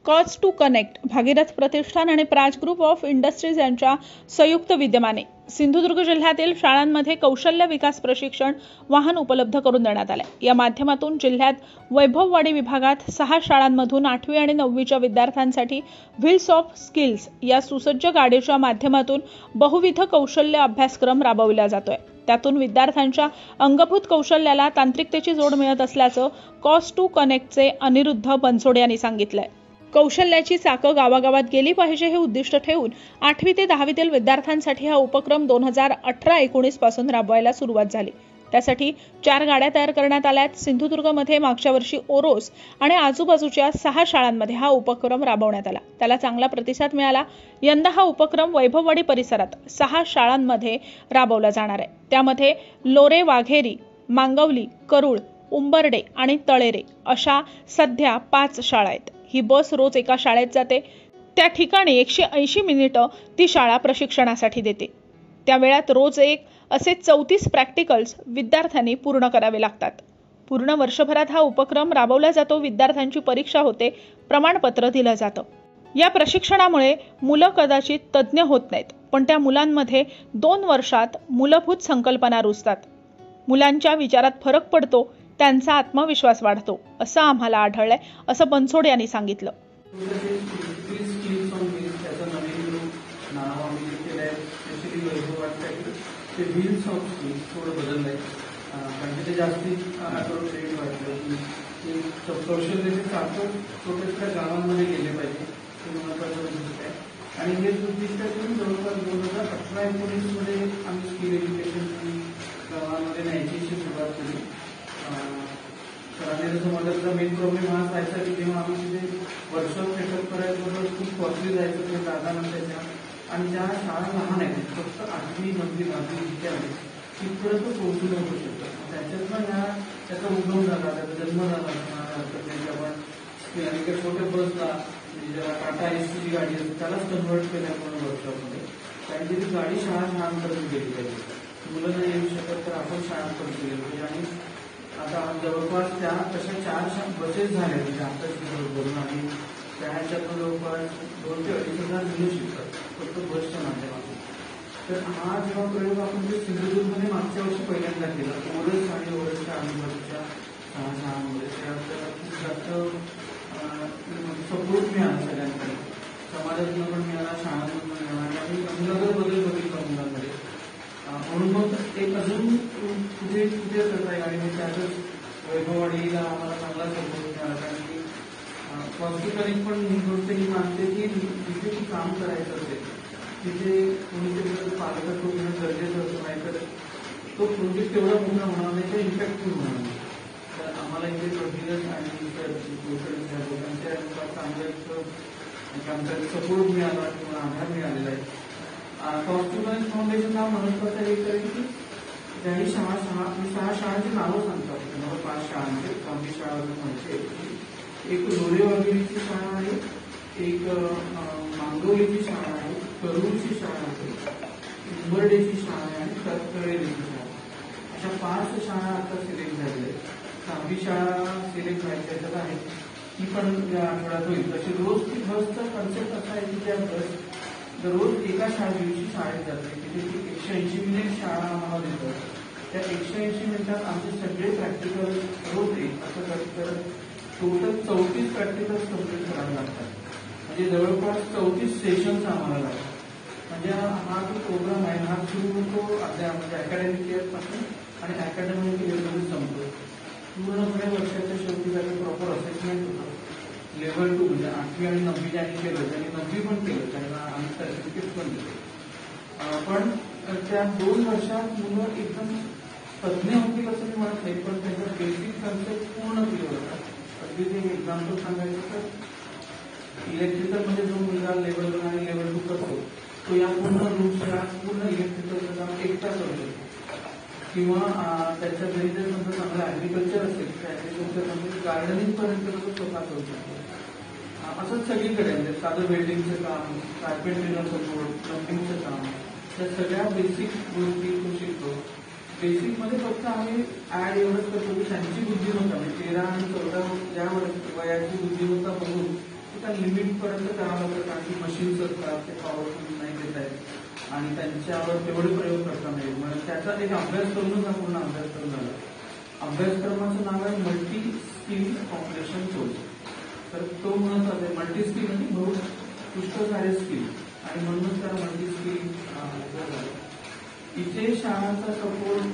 Cause to connect, Bhagirath प्रतिष्ठान आणि Praj group of industries यांच्या संयुक्त विद्यमाने सिंधुदुर्ग जिल्ह्यातील शाळांमध्ये कौशल्य विकास प्रशिक्षण वाहन उपलब्ध करून देण्यात आले। या माध्यमातून जिल्ह्यात वैभववाडी विभागात 6 शाळांमधून 8वी आणि 9वीच्या विद्यार्थ्यांसाठी व्हील्स ऑफ स्किल्स या सुसज्ज गाडीच्या माध्यमातून बहुविध कौशल्य अभ्यासक्रम राबवला जातोय। त्यातून विद्यार्थ्यांच्या अंगभूत कौशल्याला तांत्रिकतेची जोड मिळत असल्याचं कॉज टू कनेक्टचे अनिरुद्ध बनसोडे यांनी सांगितलंय। कौशल्याची चाकं गावागावात गेली पाहिजे हे उद्दिष्ट ठेवून 8वी ते 10वीतील विद्यार्थ्यांसाठी हा उपक्रम 2018-19 पासून राबवायला सुरुवात झाली। त्यासाठी 4 गाड्या तयार करण्यात आल्यात। सिंधुदुर्गमध्ये मागच्या वर्षी ओरोस आणि आजूबाजूच्या 6 शाळांमध्ये हा उपक्रम राबवण्यात आला, त्याला चांगला प्रतिसाद मिळाला। यंदा हा उपक्रम वैभववाडी परिसरात 6 शाळांमध्ये राबवला जाणार आहे। त्यामध्ये लोरे, वाघेरी, मांगवली, करूळ, उंबर्डे आणि तळेरे अशा सध्या 5 शाळा आहेत। ही बस रोज एका शाळेत जाते। त्या ठिकाणी 180 मिनिटं ती शाळा प्रशिक्षणासाठी देते। त्या वेळात रोज एक असे 34 प्रॅक्टिकल्स विद्यार्थ्यांनी पूर्ण करावे लागतात। पूर्ण वर्षभरात हा उपक्रम राबवला जातो। विद्यार्थ्यांची परीक्षा होते, प्रमाणपत्र दिलं जातं। या प्रशिक्षणामुळे मुलं कदाचित तज्ञ होत नाहीत, पण त्या मुलांमध्ये 2 वर्षात मूलभूत संकल्पना रुजतात। मुलांच्या विचारात फरक पडतो, त्यांचा आत्मविश्वास वाढतो, असं आम्हाला आढळलंय, असं बनसोडे यांनी सांगितलं। व्हील्स ऑफ स्किल्स थोडं बदललंय, कारण ते जास्तीत अप्रोप्रिएट वाटलं की कौशल्याचे चाकं छोट्या गावांमध्ये गेले पाहिजे, हे महत्त्वाचं उद्दिष्ट आहे। आणि हे उद्दिष्ट घेऊन जवळपास 2018-19 मध्ये आम्ही स्किल एज्युकेशनची गावामध्ये न्यायची सुरुवात केली। आणि जसं माझा मेन प्रॉब्लेम हाच व्हायचा की जेव्हा आम्ही तिथे वर्कशॉप सेटअप करायचं खूप कॉस्टली जायचं, ते जागा नसायच्या आणि ज्या शाळा लहान आहेत, फक्त 8वी, 9वी, 10वी जितक्या आहेत तिथपर्यंत पोहोचू नको शकतात। त्याच्यातनं त्याचा उगम झाला, त्याचा जन्म झाला। आपण छोट्या बसला ज्याला टाटा एसची गाडी असते त्यालाच कन्व्हर्ट केल्या म्हणून वर्कशॉपमध्ये, कारण की ती गाडी शाळांपर्यंत गेली पाहिजे। मुलं नाही येऊ शकत तर आपण शाळांपर्यंत गेलो पाहिजे। आणि आता जवळपास त्या तशा 4 बसेस झाल्या म्हणजे आता करून, आणि त्या ह्याच्यातून जवळपास 2 ते 2.5 हजार मुलं शिकतात फक्त बसच्या माध्यमातून। तर हा जेव्हा प्रयोग आपण सिंधुदुर्गमध्ये मागच्या वर्षी पहिल्यांदा केला, ओरस आणि ओरसच्या आजूबाजूच्या शाळांमध्ये, त्याला खूप जास्त सपोर्ट मिळाला सगळ्यांकडे, समाजातून पण मिळाला, शाळांमधून मिळाला आणि मुलांचा बदल बघितला मुलांमध्ये। म्हणून मग एक अजून कुठे करता येईल आणि त्यातच वैभववाडीला आम्हाला चांगला सपोर्ट मिळाला, कारण की पॉझिटिव्हली पण ही गोष्ट ही मानते की जिथे ती काम करायचं असेल तिथे कोणीतरी पालकत्व घेणं गरजेचं असं नाही, तर तो प्रोजेक्ट तेवढा मोठा होणार नाही, ते इफेक्टिव्ह होणार नाही। तर आम्हाला इथे प्रोजेक्ट आणि लोकांच्या चांगला सपोर्ट मिळाला किंवा आधार मिळालेला आहे। कॉज टू कनेक्ट फाउंडेशन हा महत्वाचा एक आहे की ज्याही 6 शाळांची नावं सांगतात, 5 शाळांचे, 5वी शाळा म्हणजे एक लोरेवागिरीची शाळा आहे, एक मांगवलीची शाळा आहे, करूरची शाळा आहे, उंबर्डेची शाळा आहे आणि तळेरेची शाळा, अशा 5 शाळा आता सिलेक्ट झालेल्या आहेत। 6वी शाळा सिलेक्ट व्हायच्या आहे, ती पण या आठवड्यात होईल। तशी रोज ती बसचा कन्सेप्ट असा आहे की त्या बस दररोज एका दिवशी शाळेत जाते, तिथे ती 180 मिनिट शाळा आम्हाला देतात। त्या 180 मिनिटात आमचे सगळे प्रॅक्टिकल रोज एक असं करत टोटल 34 प्रॅक्टिकल्स कम्प्लीट करावे लागतात, म्हणजे जवळपास 34 सेशन्स आम्हाला लागतात। म्हणजे हा जो प्रोग्राम आहे हा सुरू होतो म्हणजे अकॅडमिक इयरपासून आणि अकॅडमिक इयरमध्ये संपतो। पूर्णपणे वर्षाच्या शेवटी त्याचं प्रॉपर असेसमेंट होतं। लेवल 2 म्हणजे 8वी आणि 9वी ज्यांनी केलं त्यांनी 9वी पण केलं, त्यांना आम्ही सर्टिफिकेट पण दिले। पण त्या 2 वर्षात मुलं एकदम तज्ञ होतील असं मी म्हणत नाही, पण त्याचा बेसिक कन्सेप्ट पूर्ण क्लिअर होता। अगदी ते एक्झाम्पल सांगायचं तर इलेक्ट्रिकल मध्ये जो मुलगा लेवल 1 आणि लेवल 2 करतो तो या पूर्ण रूट्सला पूर्ण इलेक्ट्रिकलचं काम एकटा करू शकतो, किंवा त्याच्या घरी जर समजा चांगलं ऍग्रिकल्चर असेल तर ऍग्रिकल्चर गार्डनिंग पर्यंत तो स्वतः करू शकतो। असंच सगळीकडे म्हणजे साधं वेल्डिंगचं काम, कार्पेंटरीला सपोर्ट, प्लंबिंगचं काम, त्या सगळ्या बेसिक गोष्टी तो शिकतो। बेसिक मध्ये फक्त आम्ही ऍड एवढंच करतो की त्यांची बुद्धिमत्ता म्हणजे 13 आणि 14 या वयाची बुद्धिमत्ता बघून त्या लिमिटपर्यंत करावं लागतं, कारण की मशीन्स असतात ते पॉवरफुल नाही देत आहेत आणि त्यांच्यावर तेवढे प्रयोग करता नाही. म्हणून त्याचा एक अभ्यास करूनच हा पूर्ण अभ्यासक्रम झाला. अभ्यासक्रमाचं नाव आहे मल्टी स्किल कॉम्प्लेक्शन कोर्स. तर तो महत्वाचा आहे. मल्टी स्किल म्हणजे बहुत पुष्कळ सारे स्किल आणि म्हणूनच त्याला मल्टी स्किल झालं. इथे शाळांचा सपोर्ट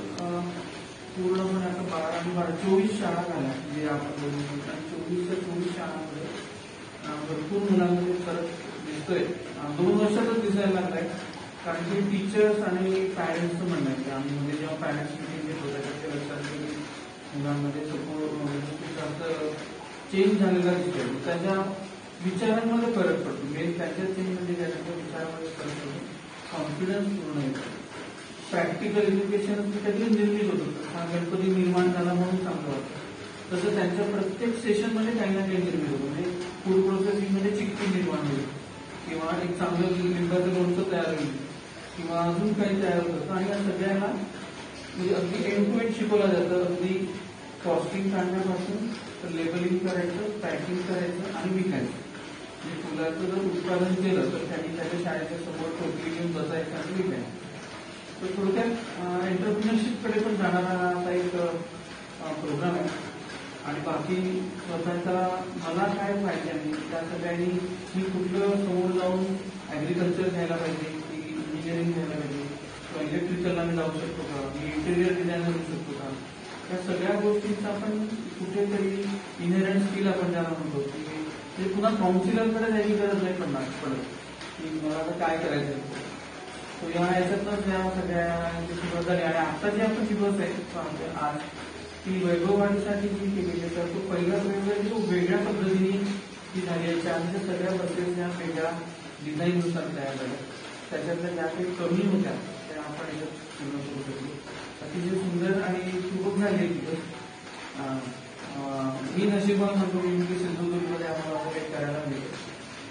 पूर्णपणे आता 24 शाळा झाल्या जे आपण बघू शकतो. 24 शाळांमध्ये भरपूर मुलांमध्ये फरक दिसतोय. 2 वर्षातच दिसायला लागलाय, कारण की टीचर्स आणि पॅरेंट्सचं म्हणणं आहे की आम्ही म्हणजे जेव्हा पॅरेंट्स मिटिंग घेतो त्याच्या लक्षात की मुलांमध्ये खूप जास्त चेंज झालेला दिसतोय. त्याच्या विचारांमध्ये फरक पडतो. मेन त्याच्या चेंज म्हणजे त्याच्या विचारामध्ये फरक पडतो. कॉन्फिडन्स पूर्ण येतो. प्रॅक्टिकल एज्युकेशन काहीतरी निर्मित होतं. हा गणपती निर्माण झाला म्हणून चांगलं वाटतं. तसं त्यांच्या प्रत्येक सेशनमध्ये काही ना काही निर्मित होतं. म्हणजे फूड प्रोसेसिंगमध्ये चिक्की निर्माण होईल किंवा एक चांगलं लिंबाचं लोणचं तयार होईल किंवा अजून काही तयार होतं. आणि या सगळ्यांना म्हणजे अगदी एंड टू एंड शिकवलं जातं. अगदी कॉस्टिंग काढण्यापासून तर लेबलिंग करायचं, पॅकिंग करायचं आणि विकायचं. म्हणजे फुलाचं जर उत्पादन केलं तर त्यांनी त्याच्या शाळेच्या समोर टोपली घेऊन बसायचं आणि विकायचं. तर थोडक्यात एंटरप्रिनरशिपकडे पण जाणारा आता एक प्रोग्राम आहे. आणि बाकी स्वतःचा मला काय पाहिजे आणि त्या सगळ्यांनी मी कुठलं समोर जाऊन ऍग्रिकल्चर घ्यायला पाहिजे की इंजिनिअरिंग घ्यायला पाहिजे किंवा इलेक्ट्रिकलला मी जाऊ शकतो का, मी इंटेरियर डिझायनर होऊ शकतो का, या सगळ्या गोष्टींचा आपण कुठेतरी इनहेरंट स्किल आपण ज्याला म्हणतो की ते पुन्हा काउन्सिलरकडे जायची गरज नाही पडत की मला आता काय करायचं. तो या याच्यातच या सगळ्यांची शिकवत झाली. आणि आता जी आपण शिकवत आहे आज ती वैभववाढीसाठी जी केलेली आहे, तर तो पहिला प्रयोग जो वेगळ्या पद्धतीने ती झाली आहे. आणि सगळ्या बसेस या वेगळ्या डिझाईननुसार तयार झाल्या. त्याच्यातल्या ज्या काही कमी होत्या त्या आपण याच्यात पूर्ण करू शकतो. अतिशय सुंदर आणि सुबक झाली आहे. मी नशिबान म्हणतो की सिंधुदुर्गमध्ये आम्हाला असं काही करायला मिळतं.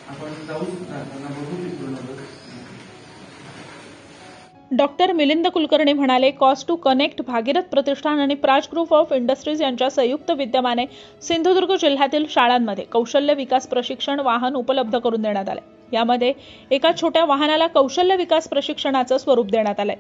आपण जाऊ शकता, त्यांना बघू पूर्ण. डॉक्टर मिलिंद कुलकर्णी म्हणाले, कॉस्ट टू कनेक्ट भागीरथ प्रतिष्ठान आणि प्राज ग्रुप ऑफ इंडस्ट्रीज यांच्या संयुक्त विद्यमाने सिंधुदुर्ग जिल्ह्यातील शाळांमध्ये कौशल्य विकास प्रशिक्षण वाहन उपलब्ध करून देण्यात आले. यामध्ये एका छोट्या वाहनाला कौशल्य विकास प्रशिक्षणाचं स्वरूप देण्यात आलंय.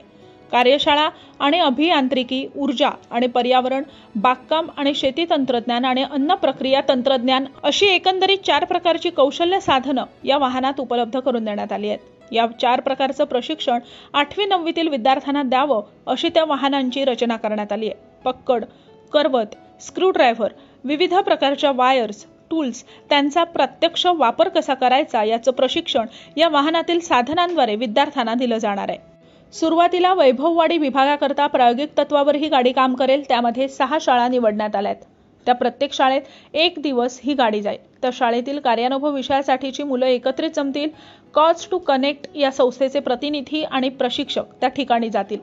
कार्यशाळा आणि अभियांत्रिकी, ऊर्जा आणि पर्यावरण, बागकाम आणि शेती तंत्रज्ञान आणि अन्न प्रक्रिया तंत्रज्ञान अशी एकंदरीत 4 प्रकारची कौशल्य साधनं या वाहनात उपलब्ध करून देण्यात आली आहेत. या 4 प्रकारचं प्रशिक्षण 8वी-9वीतील विद्यार्थ्यांना द्यावं अशी त्या वाहनांची रचना करण्यात आली आहे. पक्कड, करवत, स्क्रूड्रायव्हर, विविध प्रकारच्या वायर्स, टूल्स, त्यांचा प्रत्यक्ष वापर कसा करायचा याचं प्रशिक्षण या वाहनातील साधनांद्वारे विद्यार्थ्यांना दिलं जाणार आहे. सुरुवातीला वैभववाडी विभागाकरता प्रायोगिक तत्वावर ही गाडी काम करेल. त्यामध्ये 6 शाळा निवडण्यात आल्यात. त्या प्रत्येक शाळेत 1 दिवस ही गाडी जाईल. त्या शाळेतील कार्यानुभव विषयासाठीची मुलं एकत्रित जमतील. कॉस्ट टू कनेक्ट या संस्थेचे प्रतिनिधी आणि प्रशिक्षक त्या ठिकाणी जातील.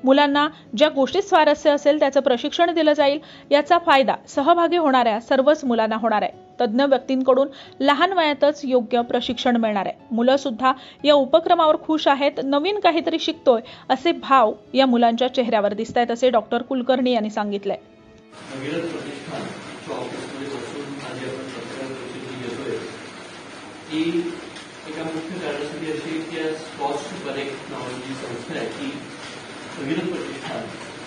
मुलांना ज्या गोष्टीत स्वारस्य असेल त्याचं प्रशिक्षण दिलं जाईल. याचा फायदा सहभागी होणाऱ्या सर्वच मुलांना होणार आहे. तज्ज्ञ व्यक्तींकडून लहान वयातच योग्य प्रशिक्षण मिळणार आहे. मुलं सुद्धा या उपक्रमावर खुश आहेत. नवीन काहीतरी शिकतोय असे भाव या मुलांच्या चेहऱ्यावर दिसत आहेत, असे डॉक्टर कुलकर्णी यांनी सांगितलंय. एका मुख्य कारणासाठी अशी की कॉस्ट टू कनेक्ट नावाची संस्था आहे की भगीरथ प्रतिष्ठान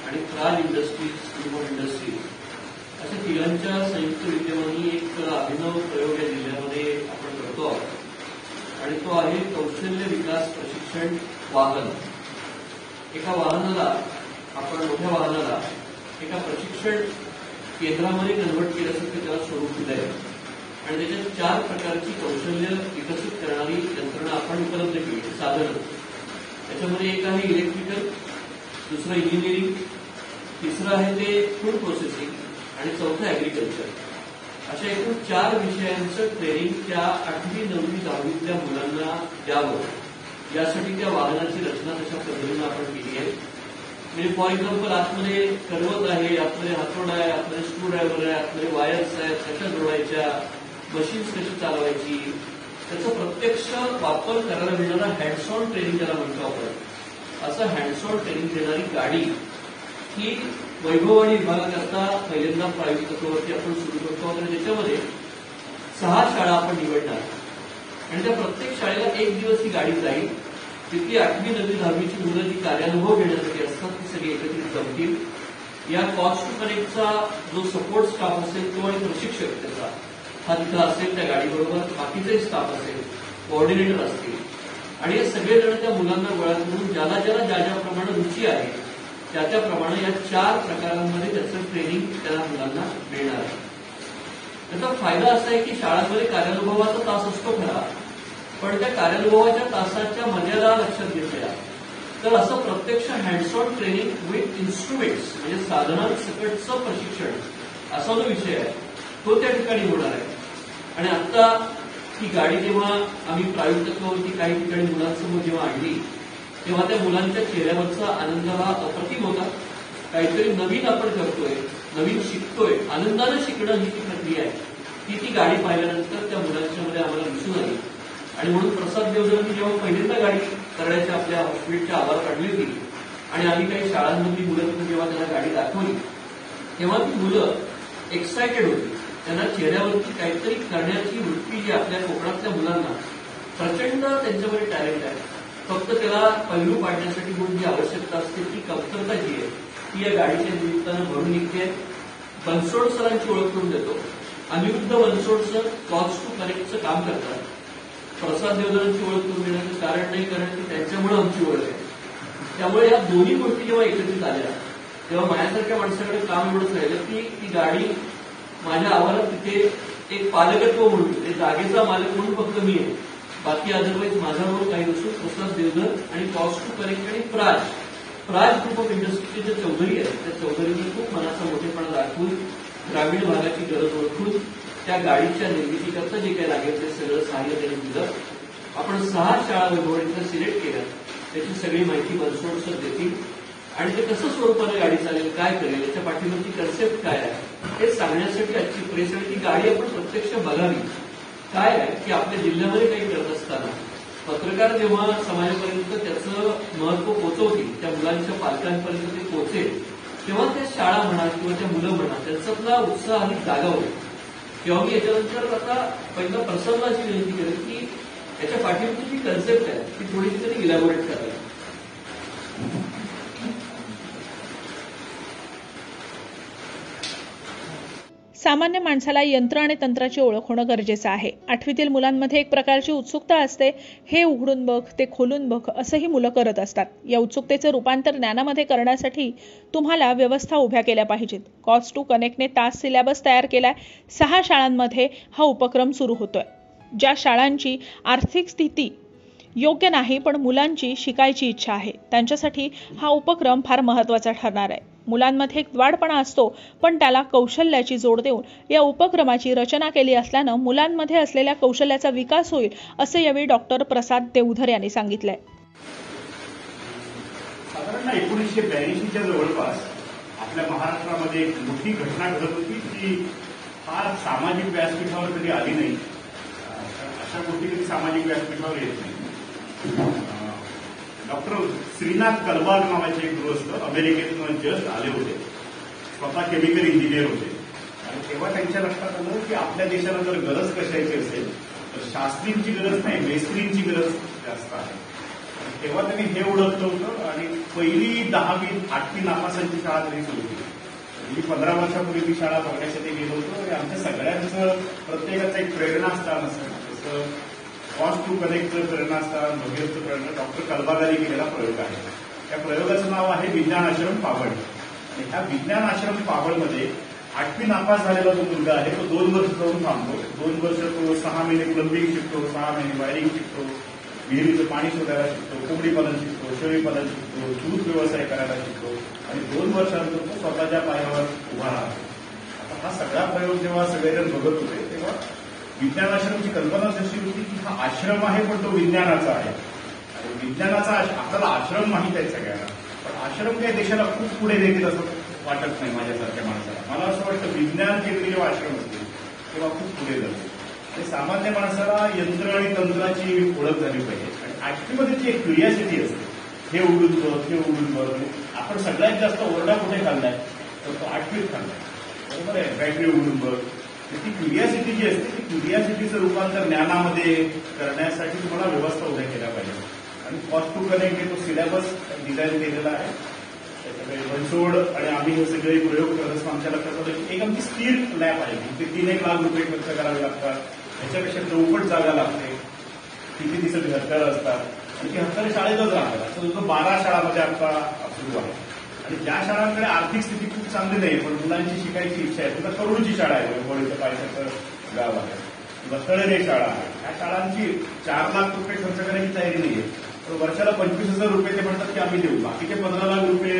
आणि Praj industries, group of industries अशा तिघांच्या संयुक्त विद्यमाने एक अभिनव प्रयोग या जिल्ह्यामध्ये आपण करतो आहोत आणि तो आहे कौशल्य विकास प्रशिक्षण वाहन. एका वाहनाला आपण मोठ्या वाहनाला एका प्रशिक्षण केंद्रामध्ये कन्व्हर्ट केल्यासारखं त्याला स्वरूप दिलं आहे आणि त्याच्यात 4 प्रकारची कौशल्य विकसित करणारी यंत्रणा आपण उपलब्ध केली, साधनं. त्याच्यामध्ये एक आहे इलेक्ट्रिकल, दुसरं इंजिनिअरिंग, तिसरं आहे ते फूड प्रोसेसिंग आणि चौथं ऍग्रिकल्चर. अशा एकूण 4 विषयांचं ट्रेनिंग त्या 8वी, 9वी, 10वीतल्या मुलांना द्यावं यासाठी त्या वाहनाची रचना तशा पद्धतीनं आपण केली आहे. म्हणजे फॉर एक्झाम्पल आतमध्ये करवत आहे, आतमध्ये हातोड आहे, आतमध्ये स्क्रूड्रायव्हर आहे, आतमध्ये वायर्स आहेत, कशा जोडायच्या, मशीन्स कशी चालवायची, त्याचा प्रत्यक्ष वापर करायला मिळणारा हँड्स ऑन ट्रेनिंग त्याला म्हणतो आपण. असं हँड्स ऑन ट्रेनिंग देणारी गाडी ही वैभववाडी विभागाकरता पहिल्यांदा प्रायोगिक तत्वावरती आपण सुरू करतो आणि त्याच्यामध्ये 6 शाळा आपण निवडणार आणि त्या प्रत्येक शाळेला एक दिवस ही गाडी जाईल. तिथली 8वी 9वी 10वीची मुलं जी कार्यानुभव घेण्यासाठी असतात ती सगळी एकत्रित जमतील. या कॉस्ट टू कनेक्टचा जो सपोर्ट स्टाफ असेल तो आणि प्रशिक्षक त्याचा हा तिथं असेल त्या गाडीबरोबर. बाकीचे स्टाफ असेल, कोऑर्डिनेटर असतील आणि हे सगळेजण त्या मुलांना गोळा करून ज्याला ज्याप्रमाणे रुची आहे त्याप्रमाणे या 4 प्रकारांमध्ये त्याचं ट्रेनिंग त्या मुलांना मिळणार आहे. त्याचा फायदा असा आहे की शाळांमध्ये कार्यानुभवाचा तास असतो खरा, पण त्या कार्यानुभवाच्या तासाच्या मर्यादा लक्षात घेतल्या तर असं प्रत्यक्ष hands on training with instruments म्हणजे साधनांसकटचं प्रशिक्षण असा जो विषय आहे तो त्या ठिकाणी होणार आहे. आणि आता ही गाडी जेव्हा आम्ही प्रायोगिकत्वावरती काही ठिकाणी मुलांसमोर जेव्हा आणली तेव्हा त्या मुलांच्या चेहऱ्यावरचा आनंद हा अप्रतिम होता. काहीतरी नवीन आपण करतोय, नवीन शिकतोय, आनंदानं शिकणं ही जी प्रक्रिया आहे ती गाडी पाहिल्यानंतर त्या मुलांच्यामध्ये आम्हाला दिसून आली. आणि म्हणून प्रसाद देवधरांनी जेव्हा पहिल्यांदा गाडी करण्याच्या आपल्या हॉस्पिटलच्या आवार काढली होती आणि आम्ही काही शाळांमधली मुलं जेव्हा त्यांना गाडी दाखवली तेव्हा ती मुलं एक्सायटेड होती. त्यांना चेहऱ्यावरती काहीतरी करण्याची वृत्ती जी आपल्या कोकणातल्या मुलांना प्रचंड त्यांच्यामध्ये टॅलेंट आहे. फक्त त्याला पैलू पाडण्यासाठी म्हणून जी आवश्यकता असते ती कमतरता जी आहे ती या गाडीच्या निमित्तानं भरून निघते. बनसोड सरांची ओळख करून देतो. Aniruddha Bansod sir cost to कनेक्टचं काम करतात. प्रसाद देवधरांची ओळख करून देण्याचं कारण नाही, कारण की त्यांच्यामुळे आमची ओळख आहे. त्यामुळे या दोन्ही गोष्टी जेव्हा एकत्रित आल्या तेव्हा माझ्यासारख्या माणसाकडे काम एवढंच राहिलं की ती गाडी माझ्या आवारात तिथे एक पालकत्व म्हणून ते जागेचा मालक म्हणून फक्त मी आहे. बाकी अदरवाईज माझा रोल काही नसून प्रसाद देवधर आणि कॉस्ट टू कनेक्ट आणि प्राज ग्रुप ऑफ इंडस्ट्रीचे जे चौधरी आहेत त्या चौधरींनी खूप मनाचा मोठेपणा दाखवून ग्रामीण भागाची गरज ओळखून त्या गाडीच्या निर्मितीकरता जे काही लागेल ते सगळं सहाय्य त्यांनी दिलं. आपण 6 शाळा वैभवडीतल्या सिलेक्ट केल्या. त्याची सगळी माहिती बनसोड सर देतील आणि ते कसं स्वरूपानं गाडी चालेल, काय करेल, याच्या पाठीवरची कन्सेप्ट काय आहे हे सांगण्यासाठी आजची प्रेस आणि ती गाडी आपण प्रत्यक्ष बघावी. काय आहे की आपल्या जिल्ह्यामध्ये काही करत असताना पत्रकार जेव्हा समाजापर्यंत त्याचं महत्व पोहोचवतील, त्या मुलांच्या पालकांपर्यंत ते पोहोचेल तेव्हा त्या शाळा म्हणा किंवा त्या मुलं म्हणा त्यांच्यातला उत्साह अधिक जागा होईल. तेव्हा मी याच्यानंतर आता पहिला प्रसन्नाची विनंती करेन की याच्या पाठीवरची जी कन्सेप्ट आहे ती थोडीशी तरी इलॅबोरेट करावी. सामान्य माणसाला यंत्र आणि तंत्राची ओळख होणं गरजेचं आहे. 8वीतील मुलांमध्ये एक प्रकारची उत्सुकता असते. हे उघडून बघ, ते खोलून बघ असंही मुलं करत असतात. या उत्सुकतेचं रूपांतर ज्ञानामध्ये करण्यासाठी तुम्हाला व्यवस्था उभ्या केल्या पाहिजेत. कॉस्ट टू कनेक्टने तास सिलेबस तयार केलाय. 6 शाळांमध्ये हा उपक्रम सुरू होतोय. ज्या शाळांची आर्थिक स्थिती योग्य नाही पण मुलांची शिकायची इच्छा आहे त्यांच्यासाठी हा उपक्रम फार महत्त्वाचा ठरणार आहे. मुलांमध्ये एक द्वाडपणा असतो पण त्याला कौशल्याची जोड देऊन या उपक्रमाची रचना केली असल्यानं मुलांमध्ये असलेल्या कौशल्याचा विकास होईल असं यावेळी डॉक्टर प्रसाद देवधर यांनी सांगितलंय. साधारण 1982च्या जवळपास आपल्या महाराष्ट्रामध्ये एक मोठी घटना घडत होती की फार सामाजिक व्यासपीठावर कधी आली नाही. अशा गोष्टी कधी सामाजिक व्यासपीठावर येत नाही. डॉक्टर श्रीनाथ कलबाग नावाचे एक गृहस्थ अमेरिकेतून जस्ट आले होते. स्वतः केमिकल इंजिनियर होते आणि तेव्हा त्यांच्या लक्षात आलं की आपल्या देशाला जर गरज कशाची असेल तर शास्त्रींची गरज नाही, मेस्त्रींची गरज जास्त आहे. तेव्हा त्यांनी हे ओळखलं होतं आणि पहिली 10वी 8वी नापासांची शाळा त्यांनी सुरू केली. मी 15 वर्षापूर्वी ती शाळा बघण्यासाठी गेलो होतो आणि आमच्या सगळ्यांचं प्रत्येकाचं एक प्रेरणास्थान असतं. जसं कॉस्ट टू कनेक्टचं प्रेरणास्थान, भगीरथचं प्रेरणा डॉक्टर कलबागांनी केलेला प्रयोग आहे. त्या प्रयोगाचं नाव आहे विज्ञान आश्रम पाबळ. आणि ह्या विज्ञान आश्रम पाबळमध्ये 8वी नापास झालेला जो मुलगा आहे तो 2 वर्ष जाऊन थांबतो. 2 वर्ष तो 6 महिने प्लंबिंग शिकतो, 6 महिने वायरिंग शिकतो, विहिरीचं पाणी शोधायला शिकतो, कोंबडी पालन शिकतो, शेळी पालन शिकतो, दूध व्यवसाय करायला शिकतो आणि 2 वर्षानंतर तो स्वतःच्या पायावर उभा राहतो. आता हा सगळा प्रयोग जेव्हा सगळेजण बघत होते तेव्हा विज्ञान आश्रमची कल्पना जशी होती की हा आश्रम आहे पण तो विज्ञानाचा आहे. विज्ञानाचा आपल्याला आश्रम माहित आहे सगळ्यांना, पण आश्रम काही देशाला खूप पुढे नेतील असं वाटत नाही माझ्यासारख्या माणसाला. मला असं वाटतं विज्ञान केंद्रीय जेव्हा आश्रम असतील तेव्हा खूप पुढे जातो. आणि सामान्य माणसाला यंत्र आणि तंत्राची ओळख झाली पाहिजे. आणि 8वीमध्ये जी एक क्युरियासिटी असते, हे उडून बघ, हे उडून बघ. आपण सगळ्यात जास्त ओरडा कुठे खाल्लाय तर तो 8वीत खाल्लाय. बरोबर आहे. बॅटरी उडून बघ, ती क्युरियासिटी जी असते ती क्युरियासिटीचं रूपांतर ज्ञानामध्ये करण्यासाठी तुम्हाला व्यवस्था उभ्या केल्या पाहिजे. आणि कॉस्ट टू कनेक्ट हे तो सिलेबस डिझाईन केलेला आहे. त्याच्याकडे बनसोड आणि आम्ही हे सगळे प्रयोग करत असतो. आमच्या लक्षात आलं की एक आमची स्थिर लॅब आहे. ते 3-1 लाख रुपये खर्च करावे लागतात. त्याच्यापेक्षा चौपट जागा लागते. किती दिवसाची हत्यारं असतात आणि ती हत्यारं शाळेतच राहतात. असं जवळ 12 शाळांमध्ये आता सुरू आहे. आणि ज्या शाळांकडे आर्थिक स्थिती खूप चांगली नाही पण मुलांची शिकायची इच्छा आहे, तुला करूडची शाळा आहे, वडीचं पायथ्याचं गाव आहे, वस्तळेरे शाळा आहे, ह्या शाळांची 4 लाख रुपये खर्च करायची तयारी नाहीये. तर वर्षाला 25,000 रुपये ते म्हणतात की आम्ही देऊ. बाकीचे 15 लाख रुपये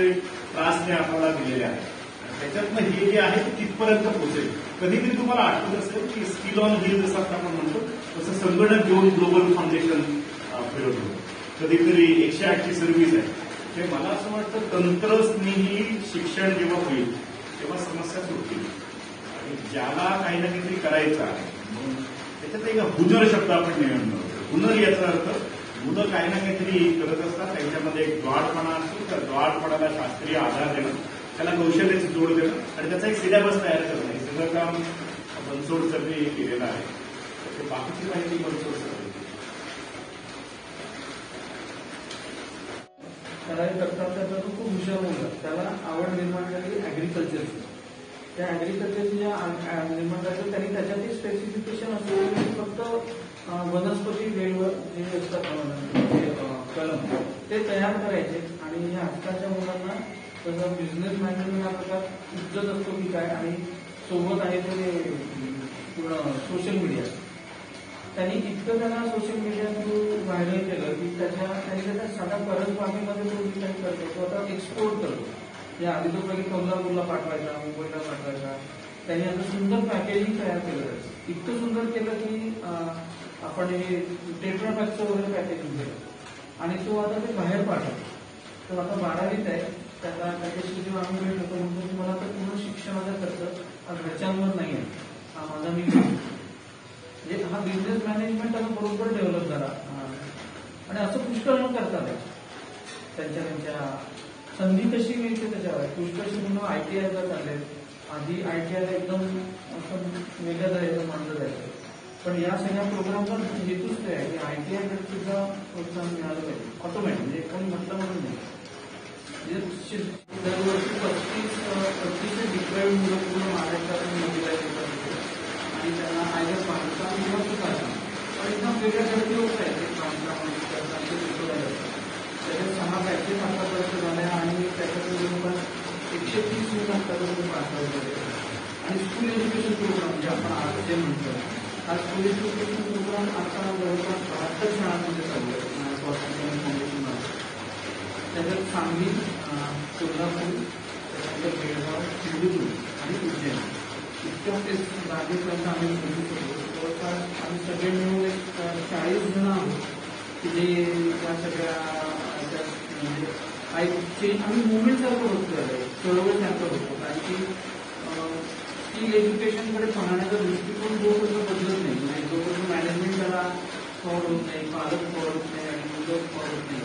त्रासने आपल्याला दिलेले आहेत. त्याच्यातनं हे जे आहे ते तिथपर्यंत पोहोचेल. कधीतरी तुम्हाला आठवत असेल की स्किल ऑन व्हील जसं आपण म्हणतो तसं संगणक घेऊन ग्लोबल फाउंडेशन फिरवतो. कधीतरी 108 ची सर्व्हिस आहे. ते मला असं वाटतं तंत्रज्ञही शिक्षण जेव्हा होईल तेव्हा समस्या सुटतील. आणि ज्याला काही ना काहीतरी करायचं आहे त्याच्यात एक हुनर शब्द आपण निर्माण करतो. हुनर याचा अर्थ मुलं काही ना काहीतरी करत असतात. त्यांच्यामध्ये एक द्वाडपणा असतो. त्या द्वाडपणाला शास्त्रीय आधार देणं, त्याला कौशल्याची जोड देणं आणि त्याचा एक सिलेबस तयार करणं हे सगळं काम बनसोड सरने केलेलं आहे. ते बाकीची माहिती बनसोड सर त्याला एक करतात त्याचा तो खूप हुशार मुलगा. त्याला आवड निर्माण झाली ऍग्रिकल्चरची. त्या ऍग्रिकल्चरची निर्माण झाली त्यांनी त्याच्यात स्पेसिफिकेशन असतं की फक्त वनस्पती वेळेवर जे असतात कलम ते तयार करायचे. आणि या आजकालच्या मुलांना तसं बिझनेस मॅनेजमेंट हा प्रकार इज्जत असतो की काय आणि सोबत आहे ते पूर्ण सोशल मीडिया. त्यांनी इतकं त्यांना सोशल मीडिया थ्रू व्हायरल केलं की त्यांनी त्याच्या साध्या परसबागेमध्ये तो जे काही करतो तो आता एक्सपोर्ट करतो. या आधी तो पहिले कोल्हापूरला पाठवायचा, मुंबईला पाठवायचा. त्यांनी आता सुंदर पॅकेजिंग तयार केलं. इतकं सुंदर केलं की आपण हे टेट्रापॅकचं वगैरे पॅकेजिंग केलं आणि तो आता ते बाहेर पाठवतो. तो आता 12वीत आहे. त्याला त्याच्याशी जेव्हा आम्ही भेट होतो म्हणतो की मला तर पूर्ण शिक्षणाचा खर्च घरच्यांवर नाही आहे, हा माझा मी म्हणजे हा बिझनेस मॅनेजमेंट आता बरोबर डेव्हलप झाला. आणि असं पुष्कळ करतात. त्यांच्या संधी कशी मिळते त्याच्यावर पुष्कळशी म्हणून ITIला चालले. आधी ITIला एकदम असं वेगळ्या जायचं मानलं जायचं. पण या सगळ्या प्रोग्रामचा हेतूच ते आहे की ITIकडे सुद्धा प्रोत्साहन मिळालं पाहिजे. ऑटोमॅटिक म्हणजे कोणी म्हटलं म्हणून नाही. म्हणजे दरवर्षी 35 डिप्राईव्ह मुलं पूर्ण महाराष्ट्रातून मोबिलाईज होतात आणि त्यांना आयदर बांधकाम किंवा सुधारणा पण एकदम वेगळ्या गर्दी होत आहे. ते बांधकामामध्ये त्याच्यात 6 बॅचेस आतापर्यंत झाल्या आणि त्याच्यातून जवळपास 130 मुलं आतापर्यंत पास झाले. आणि स्कूल एज्युकेशन प्रोग्राम म्हणजे आपण आज जे म्हणतो हा स्कूल एज्युकेशन प्रोग्राम आता जवळपास 72 शाळांमध्ये चालू आहे. फाउंडेशन त्याच्यात सांगली, कोल्हापूर, त्याच्यानंतर बेळगाव, सिंधुदुर्ग आणि उज्जैन इतक्या जागेपर्यंत आम्ही बोलू शकतो. जवळपास आम्ही सगळे मिळून एक 40 जण आहोत की जे त्या सगळ्या म्हणजे आम्ही मुवमेंट सारखं होतो चळवळ सारखं होतो. कारण की स्किल एज्युकेशनकडे पाहण्याचा दृष्टिकोन जोपर्यंत बदलत नाही म्हणजे जोपर्यंत मॅनेजमेंट त्याला फॉर्ड होत नाही, पालक फॉर्ड होत नाही आणि मुलं फॉर्ड होत नाही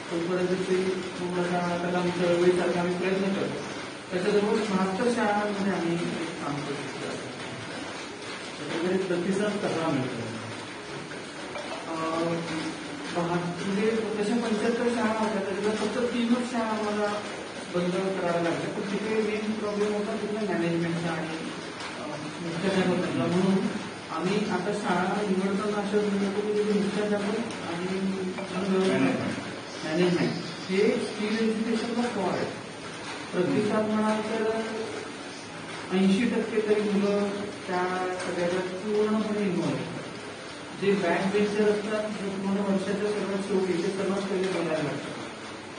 तोपर्यंत ते थोडासा त्याला चळवळीसारखा आम्ही प्रयत्न करतो. त्याच्याजवळ 76 शाळांमध्ये आम्ही काम करतो. त्याच्याकडे प्रतिसाद कसा मिळतो म्हणजे तशा 75 शाळा होत्या त्याच्याला फक्त 3च शाळा आम्हाला बंद कराव्या लागल्या. पण तिथे मेन प्रॉब्लेम होता तिथल्या मॅनेजमेंटचा आणि मुख्याध्यापकांचा. म्हणून आम्ही आता शाळा निवडताना अशा निवडतो की तिथे मुख्याध्यापक आणि मॅनेजमेंट हे स्किल एज्युकेशनला फॉर आहे. प्रतिसाद म्हणाल तर 80% तरी मुलं त्या सगळ्यात पूर्णपणे इन्व्हॉल्व असतात. जे बॅक बेंचर असतात जे तुम्हाला वर्षाच्या सर्वात शेवटी ते सर्वात पहिले बोलायला लागतात.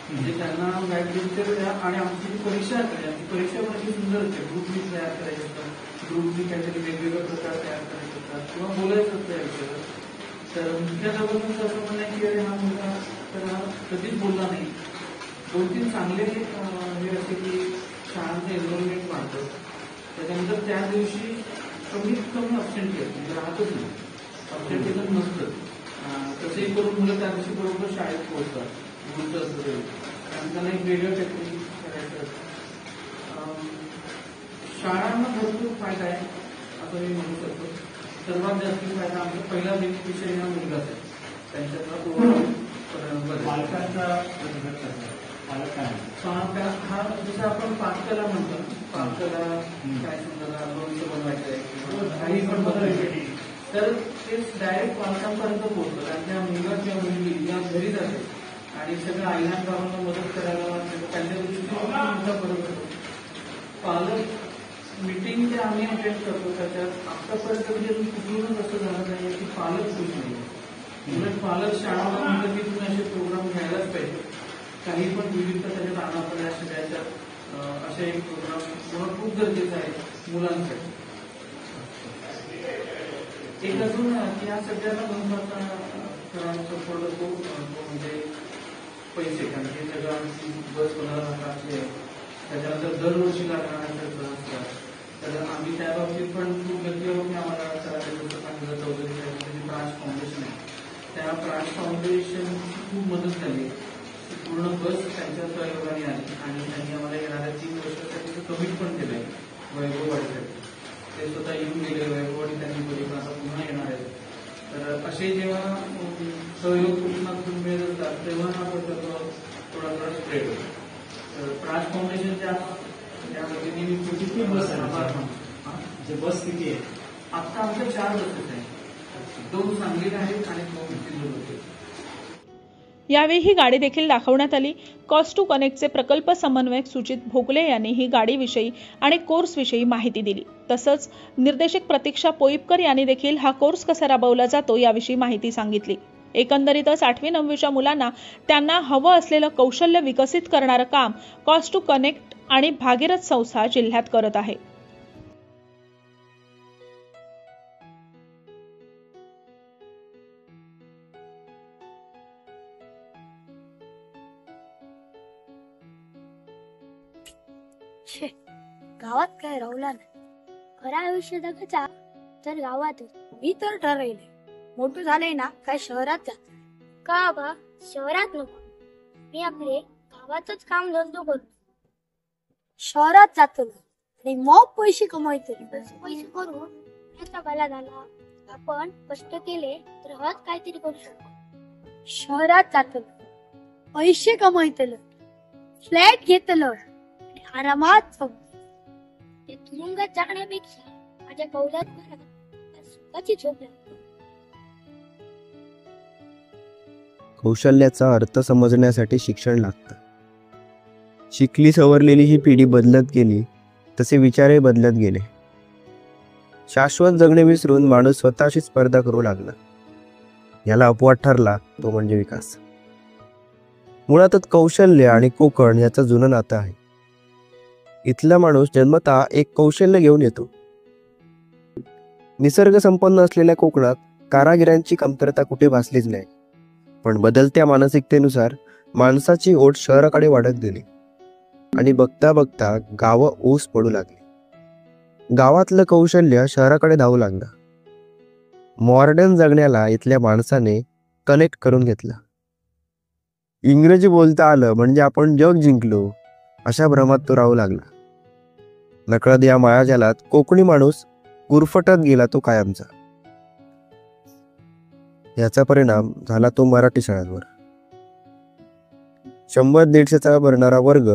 म्हणजे त्यांना बॅक बेंचर द्या आणि आमची जी परीक्षा असते आमची परीक्षा पण अशी सुंदर असते. ग्रुपनी तयार करायचे असतात, ग्रुपनी काहीतरी वेगवेगळे प्रकार तयार करायचे असतात किंवा बोलायचं असतं याच्यावर. तर मुख्याध्यापकांचं असं म्हणणं आहे की अरे हा मुलगा तर कधीच बोलला नाही. 2-3 चांगले हे असे की शाळांचं एनरोलमेंट वाढतं. त्याच्यानंतर त्या दिवशी कमीत कमी अबसेंटी असते म्हणजे राहतच नाही, अबसेंटीजम नसतं. तसेही करून मुलं त्या दिवशी बरोबर शाळेत पोहोचतात. बोलतं असतं ते कारण त्यांना एक वेगळं काहीतरी करायचं असतं. शाळांना भरपूर फायदा आहे. असं मी म्हणू शकतो. सर्वात जास्त फायदा आमचा पहिला बेनिफिशियरी हा मुलगाच आहे. त्यांच्यातला हा जसं आपण पाककला म्हणतो, पाककला काय समजा लोणचं बनवायचं आहे काही पण बनवायचं तर ते डायरेक्ट पालकांपर्यंत पोहोचतं. कारण त्या मुलगा किंवा मुलगी या घरी जाते आणि सगळं आईला बाबांना मदत करायला त्यांच्या दृष्टीने मोठा फरक होतो. पालक मिटिंग जे आम्ही अटेंड करतो त्याच्यात आतापर्यंत म्हणजे कुठूनच असं झालं नाही की पालक खुश नाही. उलट पालक शाळाला तिथून असे प्रोग्राम घ्यायलाच पाहिजे. काही पण विविध त्याच्यात आणा सगळ्याच्या असे एक प्रोग्राम होणं खूप गरजेचं आहे मुलांसाठी. एक अजून या सगळ्यांना महत्वाचा सपोर्ट तो म्हणजे पैसे. कारण हे सगळं आमची बस 15,000 आहे, त्याच्यानंतर दरवर्षी लागणाऱ्या असतात. तर आम्ही त्या बाबतीत पण खूप गती आहोत की आम्हाला जसं सांगितलं चौधरी साहेब प्राज फाउंडेशन आहे, त्या प्राज फाउंडेशन खूप मदत झाली. पूर्ण बस त्यांच्या सहयोगाने आली आणि त्यांनी आम्हाला येणाऱ्या 3 वर्षासाठी कमिट पण केलंय वैभववाढीसाठी. ते स्वतः येऊन गेले वैभववाडी त्यांनी बोलली आता पुन्हा येणार आहे. तर असे जेव्हा सहयोग कुटुंबातून मिळत असतात तेव्हा हा प्रकल्प थोडा स्प्रेड होतो. प्राज फाउंडेशनच्या त्या वतीने मी किती बस आहे, बस किती आहे? आता आमच्या 4 बसेस आहेत, 2 सांगलीला आहेत आणि 2 सिंधुदुर्ग आहेत. यावेळी ही गाडी देखील दाखवण्यात आली. कॉस्ट टू कनेक्टचे प्रकल्प समन्वयक सुजित भोगले यांनी ही गाडीविषयी आणि कोर्सविषयी माहिती दिली. तसंच निर्देशक प्रतीक्षा पोईपकर यांनी देखील हा कोर्स कसा राबवला जातो याविषयी माहिती सांगितली. एकंदरीतच 8वी-9वीच्या मुलांना त्यांना हवं असलेलं कौशल्य विकसित करणारं काम कॉस्ट टू कनेक्ट आणि भागीरथ संस्था जिल्ह्यात करत आहे. गावात काय राहुला नाही. खरं आयुष्य जगायचा तर गावातच. मी तर ठरवले मोठं झालंय ना काय शहरात जा. का बा शहरात नको, मी आपले गावातच काम धंदो करतो. शहरात जातो आणि मग पैसे कमवायचे. पैसे करून याचा भला झाला. आपण कष्ट केले तर हत काहीतरी करू शकतो. शहरात जातो पैसे कमवायचं, फ्लॅट घेतलं आणि आरामात ते तुरुंगात जाण्यापेक्षा माझ्या कौलात सुखाची झोप लागते. कौशल्याचा अर्थ समजण्यासाठी शिक्षण लागतं. शिकली सवरलेली ही पिढी बदलत गेली तसे विचारही बदलत गेले. शाश्वत जगणे विसरून माणूस स्वतःशी स्पर्धा करू लागला. याला अपवाद ठरला तो म्हणजे विकास. मुळातच कौशल्य आणि कोकण याचं जुनं नातं आहे. इथला माणूस जन्मतः एक कौशल्य घेऊन येतो. निसर्ग संपन्न असलेल्या कोकणात कारागिरांची कमतरता कुठे भासलीच नाही. पण बदलत्या मानसिकतेनुसार माणसाची ओढ शहराकडे वाढत गेली आणि बघता बघता गावं ऊस पडू लागली. गावातलं कौशल्य शहराकडे धावू लागलं. मॉडर्न जगण्याला इथल्या माणसाने कनेक्ट करून घेतलं. इंग्रजी बोलता आलं म्हणजे आपण जग जिंकलो अशा भ्रमात तो राहू लागला. नकळत या मायाजालात कोकणी माणूस गुरफटत गेला तो कायमचा. याचा परिणाम झाला तो मराठी शाळांवर. 100-150चा भरणारा वर्ग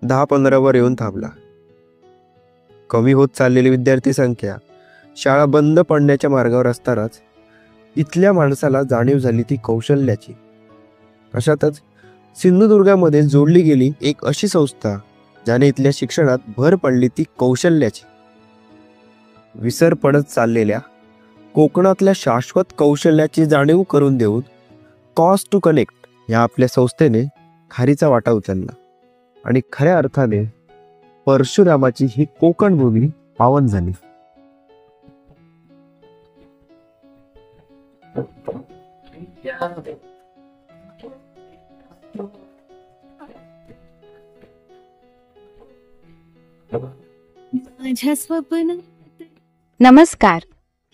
10-15 वर येऊन थांबला. कमी होत चाललेली विद्यार्थी संख्या शाळा बंद पडण्याच्या मार्गावर असतानाच इथल्या माणसाला जाणीव झाली ती कौशल्याची. अशातच सिंधुदुर्गामध्ये जोडली गेली एक अशी संस्था ज्याने इथल्या शिक्षणात भर पडली ती कौशल्याची. विसर पडत चाललेल्या कोकणातल्या शाश्वत कौशल्याची जाणीव करून देऊन कॉस्ट टू कनेक्ट या आपल्या संस्थेने खारीचा वाटा उचलला आणि खऱ्या अर्थाने परशुरामाची ही कोकण भूमी पावन झाली. नमस्कार.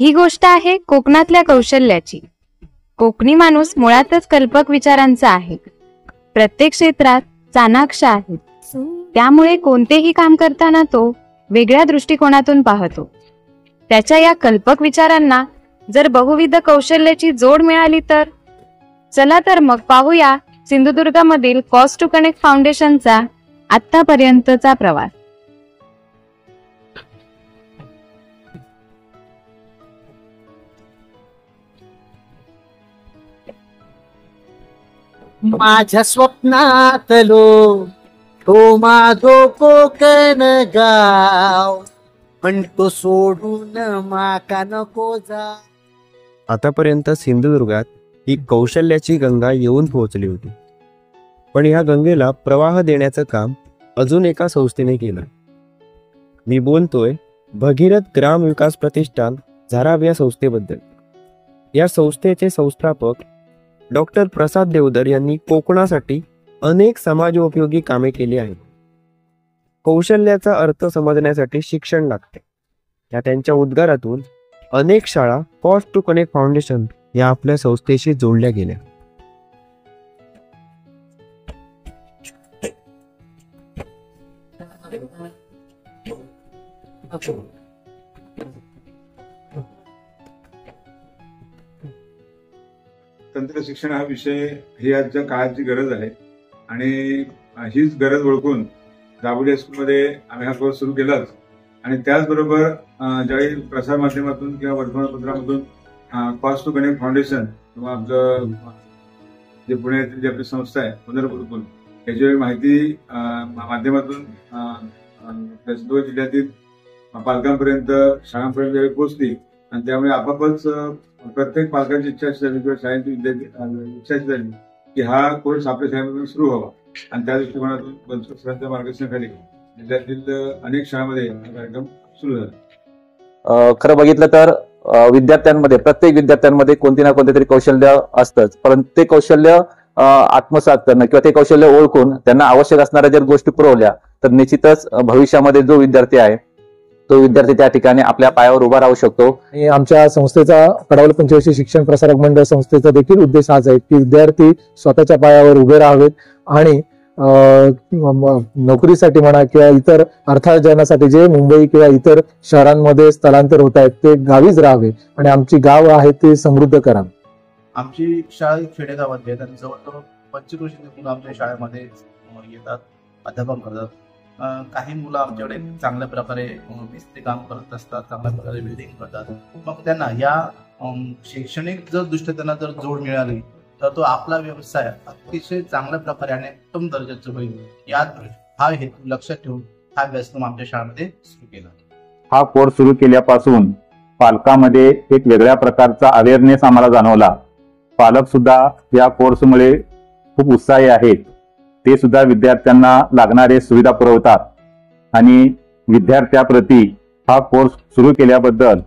ही गोष्ट आहे कोकणातल्या कौशल्याची. कोकणी माणूस मुळातच कल्पक विचारांचा आहे. प्रत्येक क्षेत्रात चाणाक्ष आहे. त्यामुळे कोणतेही काम करताना तो वेगळ्या दृष्टिकोनातून पाहतो. त्याच्या या कल्पक विचारांना जर बहुविध कौशल्याची जोड मिळाली तर चला तर मग पाहूया सिंधुदुर्गामधील कॉस्ट टू कनेक्ट फाउंडेशनचा आतापर्यंतचा प्रवास. माझ्या स्वप्नातलो तो माझो कोकण गाव म्हणतो सोडून माका नको जा. आतापर्यंत सिंधुदुर्गात ही कौशल्याची गंगा येऊन पोहोचली होती, पण ह्या गंगेला प्रवाह देण्याचं काम अजून एका संस्थेने केलं. मी बोलतोय भगीरथ ग्राम विकास प्रतिष्ठान झाराव या संस्थेबद्दल. या संस्थेचे संस्थापक डॉक्टर प्रसाद देवधर यांनी कोकणासाठी अनेक समाजोपयोगी कामे केली आहेत. कौशल्याचा अर्थ समजण्यासाठी शिक्षण लागते. या त्यांच्या उद्गारातून अनेक शाळा कॉस्ट टू कनेक्ट फाउंडेशन या आपल्या संस्थेशी जोडल्या गेल्या. तंत्र शिक्षण हा विषय ही आजच्या काळाची गरज आहे आणि हीच गरज ओळखून दाबोली हायस्कूलमध्ये आम्ही हा कोर्स सुरू केलाच. आणि त्याचबरोबर ज्यावेळी प्रसार माध्यमातून किंवा वर्तमानपत्रामधून कॉस्ट टू कनेक्ट फाउंडेशन किंवा आपलं जे पुण्यातील जी आपली संस्था आहे गुरुकुल याची माहिती माध्यमातून सिंधुदुर्ग जिल्ह्यातील पालकांपर्यंत शाळांपर्यंत ज्यावेळी पोहोचली आणि त्यामुळे आपापच प्रत्येक पालकांची इच्छा अशी झाली किंवा शाळेची विद्यार्थी इच्छा अशी झाली की हा कोर्स आपल्या शाळेमधून सुरू व्हावा. आणि त्या दृष्टिकोनातून बनसोड सरांच्या मार्गदर्शनाखाली जिल्ह्यातील अनेक शाळांमध्ये हा कार्यक्रम सुरू झाला. खरं बघितलं तर विद्यार्थ्यांमध्ये प्रत्येक विद्यार्थ्यांमध्ये कोणती ना कोणते तरी कौशल्य असतंच, परंतु ते कौशल्य आत्मसात करणं किंवा ते कौशल्य ओळखून त्यांना आवश्यक असणाऱ्या जर गोष्टी पुरवल्या तर निश्चितच भविष्यामध्ये जो विद्यार्थी आहे तो विद्यार्थी त्या ठिकाणी आपल्या पायावर उभा राहू शकतो. आणि आमच्या संस्थेचा कडावली पंचवर्षीय शिक्षण प्रसारक मंडळ संस्थेचा देखील उद्देश हाच आहे की विद्यार्थी स्वतःच्या पायावर उभे राहावेत आणि नोकरीसाठी म्हणा किंवा इतर अर्थार्जनासाठी जे मुंबई किंवा इतर शहरांमध्ये स्थलांतर होत आहेत ते गावीच राहावे आणि आमची गाव आहे ते समृद्ध करावे. आमची शाळा खेडेगावात आहे आणि जवळजवळ 25 मुलं आमच्या शाळेमध्ये येतात, अध्यापन करतात. काही मुलं आमच्याकडे चांगल्या प्रकारे मिस्त्री काम करत असतात, चांगल्या प्रकारे बिल्डिंग करतात. मग त्यांना या शैक्षणिक जर दृष्ट्या त्यांना जर जोड मिळाली तर तो आपला व्यवसाय अतिशय चांगल्या प्रकारे आणि उत्तम दर्जाचं होईल. हा हेतू लक्षात ठेवून हा अभ्यासक्रम आमच्या शाळेमध्ये सुरू केला. हा कोर्स सुरू केल्यापासून पालकांमध्ये एक वेगळ्या प्रकारचा अवेअरनेस आम्हाला जाणवला. पालक सुद्धा या कोर्समुळे खूप उत्साही आहेत. ते सुद्धा विद्यार्थ्यांना लागणारे सुविधा पुरवतात आणि विद्यार्थ्याप्रती हा कोर्स सुरू केल्याबद्दल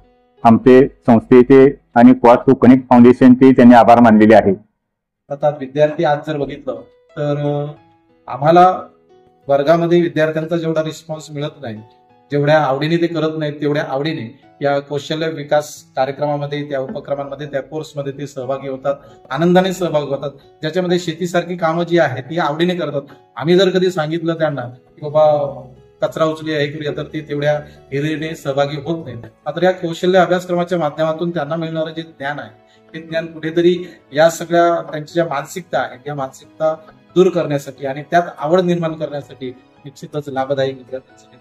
आमचे संस्थेचे आणि कॉस्ट टू कनेक्ट फाउंडेशनचे त्यांनी आभार मानलेले आहेत. अर्थात विद्यार्थी आज जर बघितलं तर आम्हाला वर्गामध्ये विद्यार्थ्यांचा जेवढा रिस्पॉन्स मिळत नाही, जेवढ्या आवडीने ते करत नाहीत तेवढ्या आवडीने या कौशल्य विकास कार्यक्रमामध्ये, त्या उपक्रमांमध्ये, त्या कोर्समध्ये ते सहभागी होतात, आनंदाने सहभागी होतात. ज्याच्यामध्ये शेतीसारखी कामं जी आहेत ती आवडीने करतात. आम्ही जर कधी सांगितलं त्यांना की बाबा कचरा उचलूया हे करूया तर ते तेवढ्या हिरीने सहभागी होत नाहीत. मात्र या कौशल्य अभ्यासक्रमाच्या माध्यमातून त्यांना मिळणारं जे ज्ञान आहे ते ज्ञान कुठेतरी या सगळ्या त्यांच्या ज्या मानसिकता आहेत या मानसिकता दूर करण्यासाठी आणि त्यात आवड निर्माण करण्यासाठी निश्चितच लाभदायी विद्यार्थ्यांसाठी.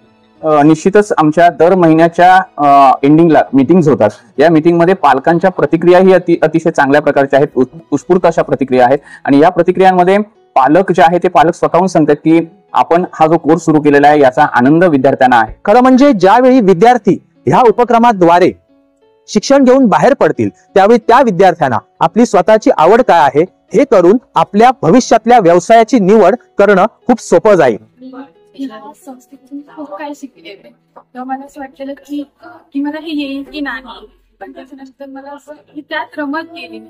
निश्चितच आमच्या दर महिन्याच्या एंडिंगला मीटिंग्स होतात. या मीटिंगमध्ये पालकांच्या प्रतिक्रिया ही अतिशय चांगल्या प्रकारच्या आहेत, उत्स्फूर्त अशा प्रतिक्रिया आहेत. आणि या प्रतिक्रियांमध्ये पालक जे आहे ते पालक स्वतःहून सांगतात की आपण हा जो कोर्स सुरू केलेला आहे याचा आनंद विद्यार्थ्यांना आहे. खरं म्हणजे ज्यावेळी विद्यार्थी ह्या उपक्रमाद्वारे शिक्षण घेऊन बाहेर पडतील त्यावेळी त्या विद्यार्थ्यांना आपली स्वतःची आवड काय आहे हे करून आपल्या भविष्यातल्या व्यवसायाची निवड करणं खूप सोपं जाईल. ह्या संस्थेतून खूप काही शिकले तेव्हा मला असं वाटलेलं की मला हे येईल की नाही, पण त्याच्यानंतर मला असं की त्यात रमत गेली.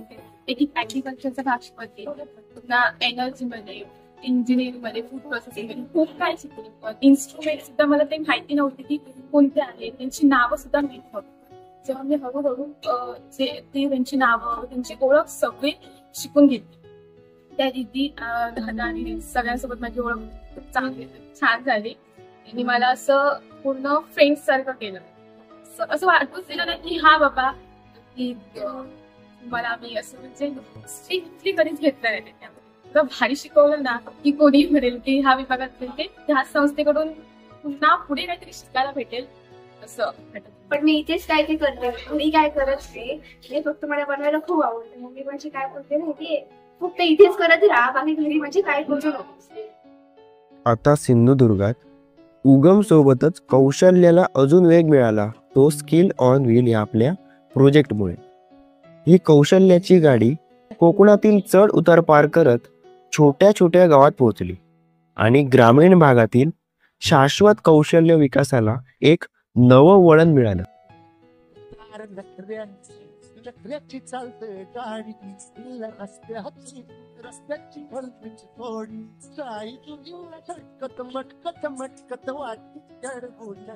एक ऍग्रिकल्चरचा भाषेमध्ये, पुन्हा एनर्जीमध्ये, इंजिनिअरिंगमध्ये, फूड प्रोसेसिंगमध्ये खूप काही शिकले. इन्स्ट्रुमेंट सुद्धा मला ते माहिती नव्हती की कोणते आहेत, त्यांची नावं सुद्धा माहिती नव्हती. जेव्हा मी हळूहळू त्यांची नावं, त्यांची ओळख सगळी शिकून घेतली. त्या दिदी दादा आणि सगळ्यांसोबत माझी ओळख खूप चांगली छान झाली. त्यांनी मला असं पूर्ण फ्रेंड्स सारखं केलं. असं वाटूच दिलं नाही की हा बाबा की मला मी असं म्हणजे स्ट्रिक्टली कधीच घेतलं नाही त्याच्यामध्ये. भारी शिकवलं ना की कोणी म्हणेल की ह्या विभागात मिळते ह्या संस्थेकडून पुन्हा पुढे काहीतरी शिकायला भेटेल असं. पण मी इथेच काय ते करते, मी काय करत नाही. हे फक्त मला बनवायला खूप आवडतं. मम्मी म्हणजे काय बोलते माहितीये, फक्त इथेच करत राहा, बाकी घरी म्हणजे काय करू नको. आता सिंधुदुर्गात उगम सोबतच कौशल्याला अजून वेग मिळाला, तो स्किल ऑन व्हील या आपल्या प्रोजेक्टमुळे. ही कौशल्याची गाडी कोकणातील चढ उतार पार करत छोट्या छोट्या गावात पोहोचली आणि ग्रामीण भागातील शाश्वत कौशल्य विकासाला एक नवं वळण मिळालं. चक्राची चालते गाडी रस्त्याची भलतीची थोडी साई तुझीला झटकत मटकत मटकत वाटती गडबोच्या.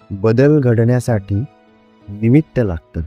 बदल घडण्यासाठी निमित्त लागतं.